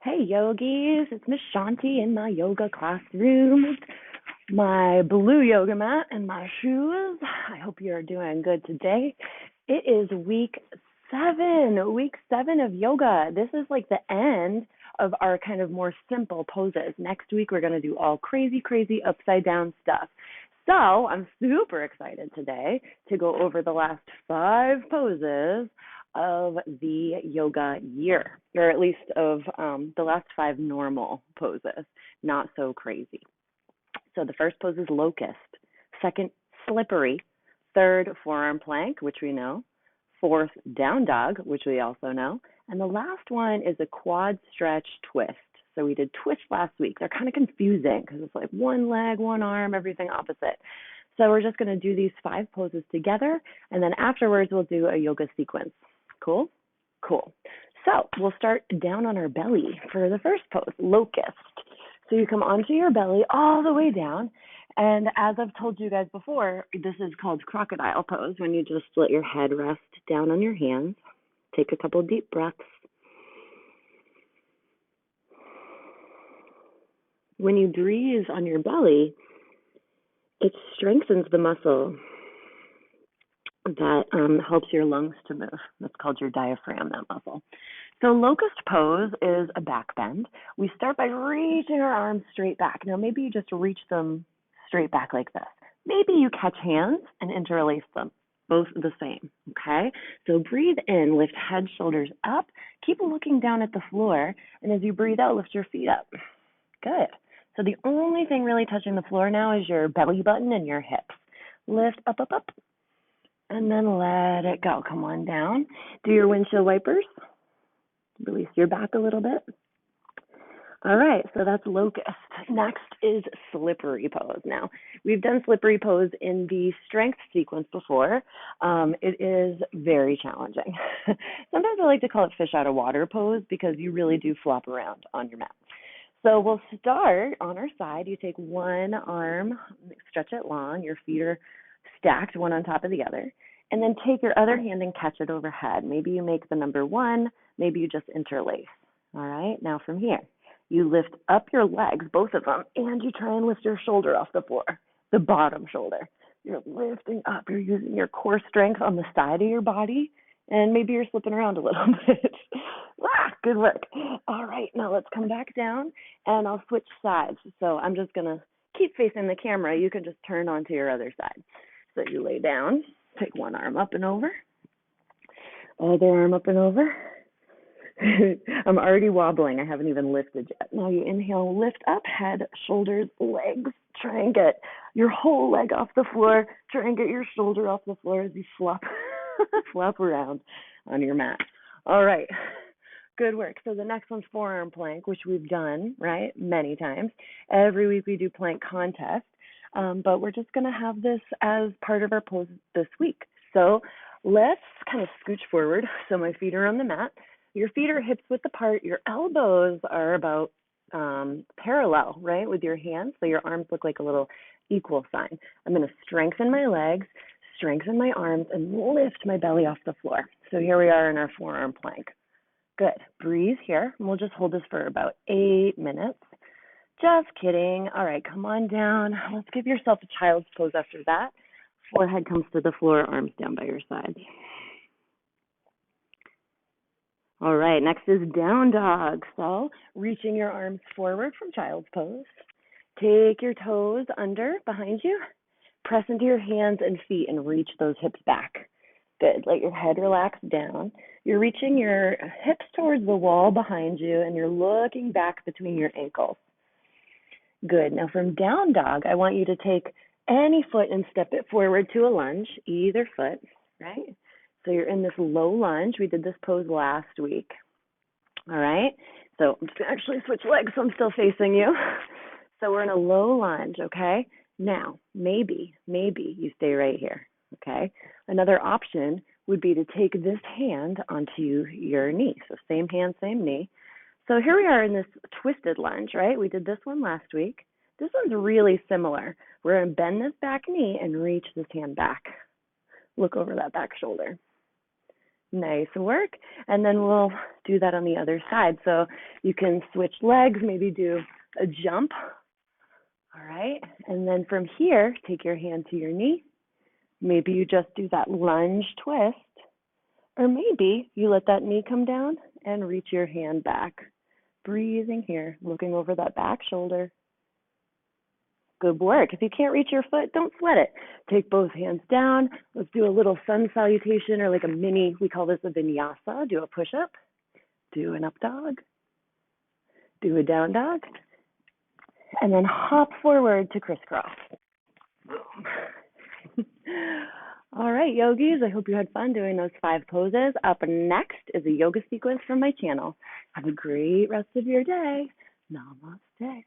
Hey yogis, it's Miss Shanti in my yoga classroom. My blue yoga mat and my shoes. I hope you're doing good today. It is week seven of yoga. This is like the end of our kind of more simple poses. Next week, we're going to do all crazy, crazy upside down stuff. So I'm super excited today to go over the last 5 poses of the yoga year, or at least of the last 5 normal poses, not so crazy. So the first pose is locust, second, slippery, third, forearm plank, which we know, fourth, down dog, which we also know, and the last one is a quad stretch twist. So we did twist last week. They're kind of confusing because it's like one leg, one arm, everything opposite. So we're just going to do these 5 poses together, and then afterwards we'll do a yoga sequence. Cool? Cool. So we'll start down on our belly for the first pose, locust. So you come onto your belly all the way down, and as I've told you guys before, this is called crocodile pose, when you just let your head rest down on your hands. Take a couple deep breaths. When you breathe on your belly, it strengthens the muscle that helps your lungs to move. That's called your diaphragm, that muscle. So locust pose is a back bend. We start by reaching our arms straight back. Now maybe you just reach them straight back like this. Maybe you catch hands and interlace them, both the same, okay? So breathe in, lift head, shoulders up. Keep looking down at the floor, and as you breathe out, lift your feet up. Good. So the only thing really touching the floor now is your belly button and your hips. Lift up, up, up, and then let it go. Come on down. Do your windshield wipers. Release your back a little bit. All right, so that's locust. Next is slippery pose. Now, we've done slippery pose in the strength sequence before. It is very challenging. Sometimes I like to call it fish out of water pose because you really do flop around on your mat. So we'll start on our side. You take one arm, stretch it long. Your feet are stacked one on top of the other. And then take your other hand and catch it overhead. Maybe you make the number 1. Maybe you just interlace. All right, now from here, you lift up your legs, both of them, and you try and lift your shoulder off the floor, the bottom shoulder. You're lifting up. You're using your core strength on the side of your body, and maybe you're slipping around a little bit. Good work. All right, now let's come back down, and I'll switch sides. So I'm just going to keep facing the camera. You can just turn onto your other side. So you lay down, take one arm up and over, other arm up and over. I'm already wobbling. I haven't even lifted yet. Now you inhale, lift up, head, shoulders, legs. Try and get your whole leg off the floor. Try and get your shoulder off the floor as you flop, flop around on your mat. All right. Good work. So the next one's forearm plank, which we've done, right, many times. Every week we do plank contest, but we're just going to have this as part of our pose this week. So let's kind of scooch forward. So my feet are on the mat. Your feet are hips width apart. Your elbows are about parallel, right, with your hands. So your arms look like a little equal sign. I'm going to strengthen my legs, strengthen my arms, and lift my belly off the floor. So here we are in our forearm plank. Good. Breathe here. And we'll just hold this for about 8 minutes. Just kidding. All right, come on down. Let's give yourself a child's pose after that. Forehead comes to the floor, arms down by your sides. All right, next is down dog. So reaching your arms forward from child's pose. Take your toes under behind you. Press into your hands and feet and reach those hips back. Good. Let your head relax down. You're reaching your hips towards the wall behind you, and you're looking back between your ankles. Good. Now from down dog, I want you to take any foot and step it forward to a lunge, either foot, right? So you're in this low lunge. We did this pose last week. All right. So I'm just going to actually switch legs so I'm still facing you. So we're in a low lunge, okay? Now, maybe you stay right here, okay? Another option would be to take this hand onto your knee. So same hand, same knee. So here we are in this twisted lunge, right? We did this one last week. This one's really similar. We're going to bend this back knee and reach this hand back. Look over that back shoulder. Nice work. And then we'll do that on the other side. So you can switch legs, maybe do a jump. All right. And then from here, take your hand to your knee. Maybe you just do that lunge twist. Or maybe you let that knee come down and reach your hand back. Breathing here, looking over that back shoulder. Good work. If you can't reach your foot, don't sweat it. Take both hands down. Let's do a little sun salutation or like a mini, we call this a vinyasa. Do a push-up. Do an up dog. Do a down dog. And then hop forward to crisscross. All right, yogis, I hope you had fun doing those 5 poses. Up next is a yoga sequence from my channel. Have a great rest of your day. Namaste.